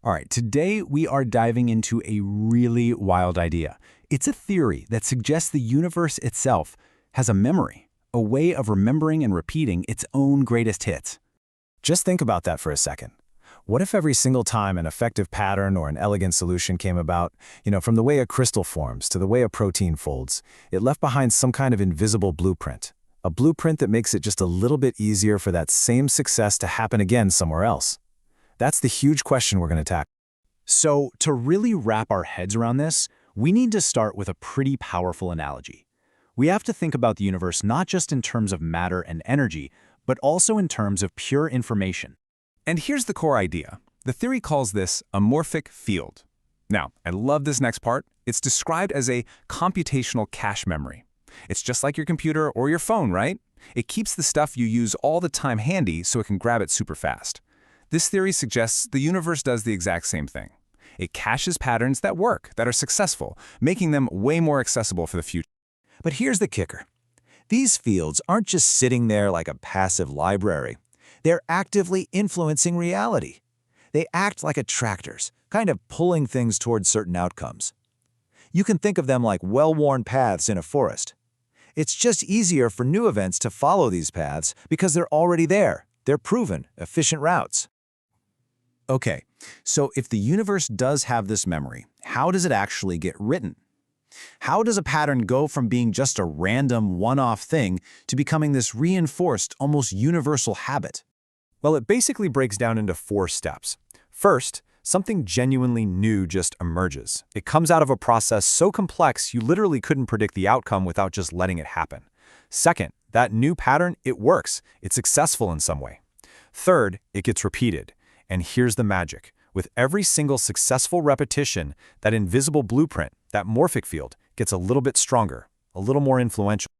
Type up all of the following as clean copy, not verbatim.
All right, today we are diving into a really wild idea. It's a theory that suggests the universe itself has a memory, a way of remembering and repeating its own greatest hits. Just think about that for a second. What if every single time an effective pattern or an elegant solution came about, from the way a crystal forms to the way a protein folds, it left behind some kind of invisible blueprint, a blueprint that makes it just a little bit easier for that same success to happen again somewhere else? That's the huge question we're going to tackle. So, to really wrap our heads around this, we need to start with a pretty powerful analogy. We have to think about the universe not just in terms of matter and energy, but also in terms of pure information. And here's the core idea. The theory calls this a morphic field. Now, I love this next part. It's described as a computational cache memory. It's just like your computer or your phone, right? It keeps the stuff you use all the time handy so it can grab it super fast. This theory suggests the universe does the exact same thing. It caches patterns that work, that are successful, making them way more accessible for the future. But here's the kicker. These fields aren't just sitting there like a passive library. They're actively influencing reality. They act like attractors, kind of pulling things towards certain outcomes. You can think of them like well-worn paths in a forest. It's just easier for new events to follow these paths because they're already there. They're proven, efficient routes. Okay, so if the universe does have this memory, how does it actually get written? How does a pattern go from being just a random one-off thing to becoming this reinforced, almost universal habit? Well, it basically breaks down into 4 steps. First, something genuinely new just emerges. It comes out of a process so complex you literally couldn't predict the outcome without just letting it happen. Second, that new pattern, it works. It's successful in some way. Third, it gets repeated. And here's the magic. With every single successful repetition, that invisible blueprint, that morphic field, gets a little bit stronger, a little more influential.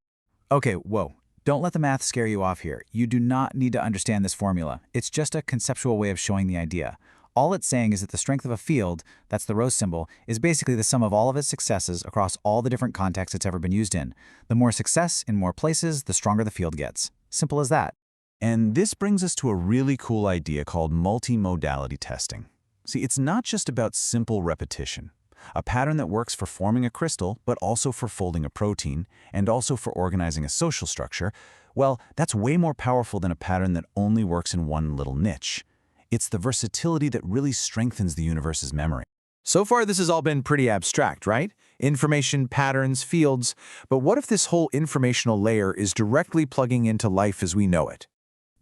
Okay, whoa. Don't let the math scare you off here. You do not need to understand this formula. It's just a conceptual way of showing the idea. All it's saying is that the strength of a field, that's the rose symbol, is basically the sum of all of its successes across all the different contexts it's ever been used in. The more success in more places, the stronger the field gets. Simple as that. And this brings us to a really cool idea called multimodality testing. See, it's not just about simple repetition. A pattern that works for forming a crystal, but also for folding a protein, and also for organizing a social structure, well, that's way more powerful than a pattern that only works in one little niche. It's the versatility that really strengthens the universe's memory. So far, this has all been pretty abstract, right? Information, patterns, fields. But what if this whole informational layer is directly plugging into life as we know it?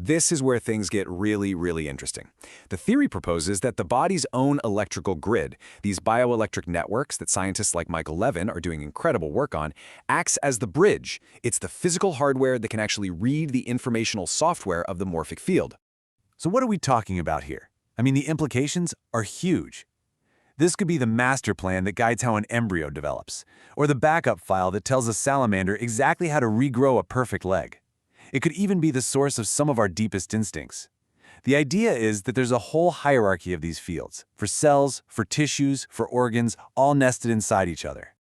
This is where things get really, really interesting. The theory proposes that the body's own electrical grid, these bioelectric networks that scientists like Michael Levin are doing incredible work on, acts as the bridge. It's the physical hardware that can actually read the informational software of the morphic field. So what are we talking about here? I mean, the implications are huge. This could be the master plan that guides how an embryo develops, or the backup file that tells a salamander exactly how to regrow a perfect leg. It could even be the source of some of our deepest instincts. The idea is that there's a whole hierarchy of these fields, for cells, for tissues, for organs, all nested inside each other.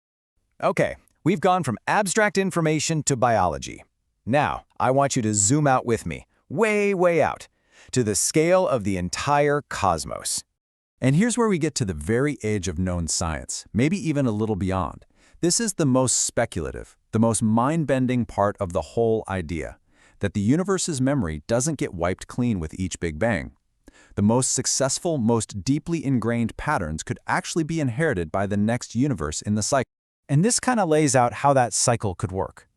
Okay, we've gone from abstract information to biology. Now, I want you to zoom out with me, way, way out, to the scale of the entire cosmos. And here's where we get to the very edge of known science, maybe even a little beyond. This is the most speculative, the most mind-bending part of the whole idea, that the universe's memory doesn't get wiped clean with each Big Bang. The most successful, most deeply ingrained patterns could actually be inherited by the next universe in the cycle. And this kind of lays out how that cycle could work.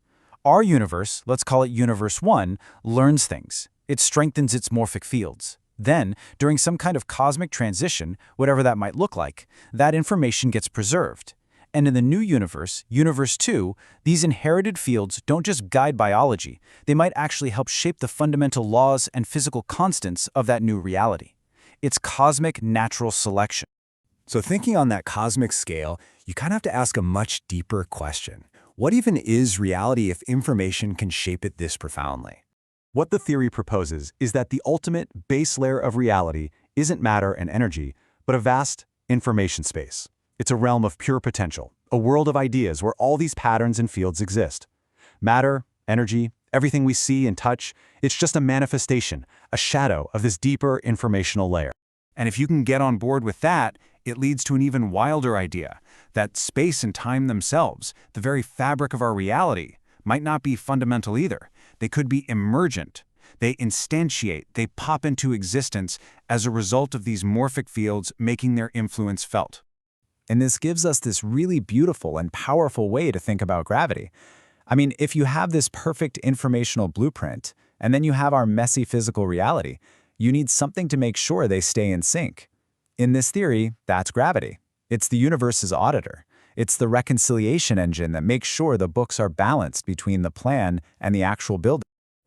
Our universe, let's call it Universe 1, learns things. It strengthens its morphic fields. Then, during some kind of cosmic transition, whatever that might look like, that information gets preserved. And in the new universe, Universe 2, these inherited fields don't just guide biology, they might actually help shape the fundamental laws and physical constants of that new reality. It's cosmic natural selection. So thinking on that cosmic scale, you kind of have to ask a much deeper question. What even is reality if information can shape it this profoundly? What the theory proposes is that the ultimate base layer of reality isn't matter and energy, but a vast information space. It's a realm of pure potential, a world of ideas where all these patterns and fields exist. Matter, energy, everything we see and touch, it's just a manifestation, a shadow of this deeper informational layer. And if you can get on board with that, it leads to an even wilder idea, that space and time themselves, the very fabric of our reality, might not be fundamental either. They could be emergent. They instantiate, they pop into existence as a result of these morphic fields making their influence felt. And this gives us this really beautiful and powerful way to think about gravity. I mean, if you have this perfect informational blueprint, and then you have our messy physical reality, you need something to make sure they stay in sync. In this theory, that's gravity. It's the universe's auditor. It's the reconciliation engine that makes sure the books are balanced between the plan and the actual building.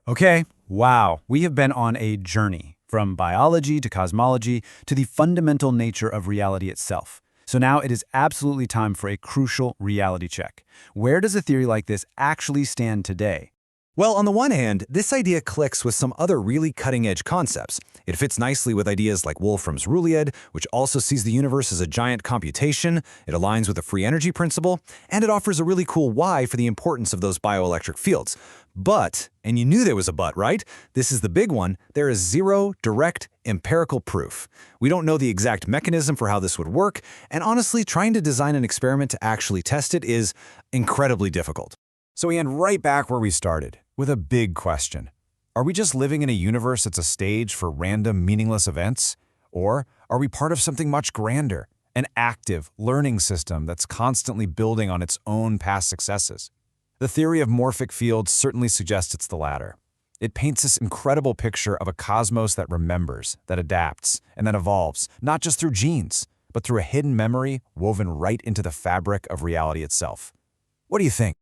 Okay, wow, we have been on a journey from biology to cosmology to the fundamental nature of reality itself. So now it is absolutely time for a crucial reality check. Where does a theory like this actually stand today? Well, on the one hand, this idea clicks with some other really cutting-edge concepts. It fits nicely with ideas like Wolfram's Rulliad, which also sees the universe as a giant computation, it aligns with the free energy principle, and it offers a really cool why for the importance of those bioelectric fields. But, and you knew there was a but, right? This is the big one, there is zero direct empirical proof. We don't know the exact mechanism for how this would work, and honestly, trying to design an experiment to actually test it is incredibly difficult. So we end right back where we started, with a big question. Are we just living in a universe that's a stage for random, meaningless events? Or are we part of something much grander, an active, learning system that's constantly building on its own past successes? The theory of morphic fields certainly suggests it's the latter. It paints this incredible picture of a cosmos that remembers, that adapts, and that evolves, not just through genes, but through a hidden memory woven right into the fabric of reality itself. What do you think?